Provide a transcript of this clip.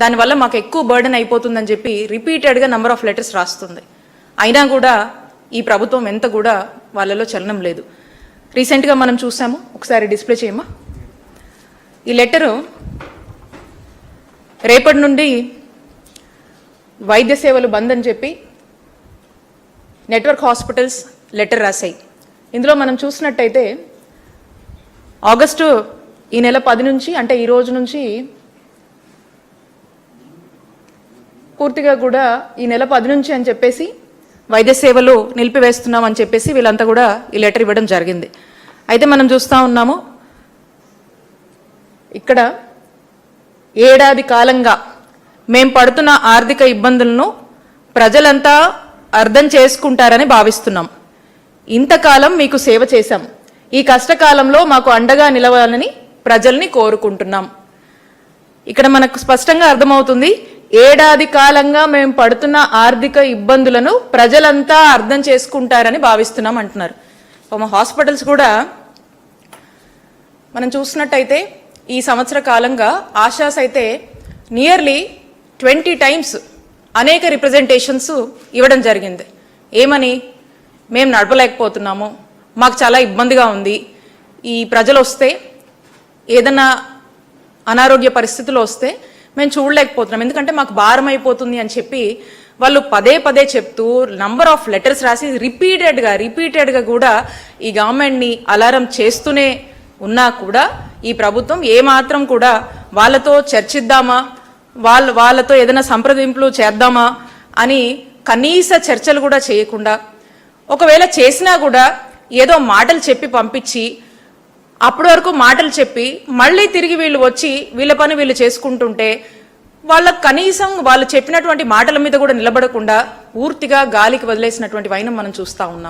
దానివల్ల మాకు ఎక్కువ బర్డెన్ అయిపోతుందని చెప్పి రిపీటెడ్గా నెంబర్ ఆఫ్ లెటర్స్ రాస్తుంది. అయినా కూడా ఈ ప్రభుత్వం ఎంత కూడా వాళ్ళలో చలనం లేదు. రీసెంట్గా మనం చూసాము, ఒకసారి డిస్ప్లే చేయమ్మా. ఈ లెటరు రేపటి నుండి వైద్య సేవలు బంద్ అని చెప్పి నెట్వర్క్ హాస్పిటల్స్ లెటర్ రాశాయి. ఇందులో మనం చూసినట్టయితే ఆగస్టు ఈ నెల 10 నుంచి, అంటే ఈ రోజు నుంచి పూర్తిగా కూడా ఈ నెల 10 నుంచి అని చెప్పేసి వైద్య సేవలు నిలిపివేస్తున్నాం అని చెప్పేసి వీళ్ళంతా కూడా ఈ లెటర్ ఇవ్వడం జరిగింది. అయితే మనం చూస్తూ ఉన్నాము, ఇక్కడ ఏడాది కాలంగా మేము పడుతున్న ఆర్థిక ఇబ్బందులను ప్రజలంతా అర్థం చేసుకుంటారని భావిస్తున్నాం. ఇంతకాలం మీకు సేవ చేశాం. ఈ కష్టకాలంలో మాకు అండగా నిలవాలని ప్రజల్ని కోరుకుంటున్నాం. ఇక్కడ మనకు స్పష్టంగా అర్థమవుతుంది, ఏడాది కాలంగా మేము పడుతున్న ఆర్థిక ఇబ్బందులను ప్రజలంతా అర్థం చేసుకుంటారని భావిస్తున్నాం అంటున్నారు. మా హాస్పిటల్స్ కూడా మనం చూసినట్టయితే ఈ సంవత్సర కాలంగా ఆశాస్ అయితే నియర్లీ 20 times అనేక రిప్రజెంటేషన్స్ ఇవ్వడం జరిగింది. ఏమని, మేము నడపలేకపోతున్నాము, మాకు చాలా ఇబ్బందిగా ఉంది, ఈ ప్రజలు వస్తే ఏదన్నా అనారోగ్య పరిస్థితులు వస్తే మేము చూడలేకపోతున్నాం, ఎందుకంటే మాకు భారం అయిపోతుంది అని చెప్పి వాళ్ళు పదే పదే చెప్తూ నంబర్ ఆఫ్ లెటర్స్ రాసి రిపీటెడ్గా కూడా ఈ గవర్నమెంట్ని అలారం చేస్తూనే ఉన్నా కూడా ఈ ప్రభుత్వం ఏమాత్రం కూడా వాళ్ళతో చర్చిద్దామా, వాళ్ళతో ఏదైనా సంప్రదింపులు చేద్దామా అని కనీస చర్చలు కూడా చేయకుండా, ఒకవేళ చేసినా కూడా ఏదో మాటలు చెప్పి పంపించి అప్పటి వరకు మాటలు చెప్పి మళ్ళీ తిరిగి వీళ్ళు వచ్చి వీళ్ళ పని వీళ్ళు చేసుకుంటుంటే వాళ్ళకు కనీసం వాళ్ళు చెప్పినటువంటి మాటల మీద కూడా నిలబడకుండా పూర్తిగా గాలికి వదిలేసినటువంటి వైనం మనం చూస్తూ ఉన్నాం.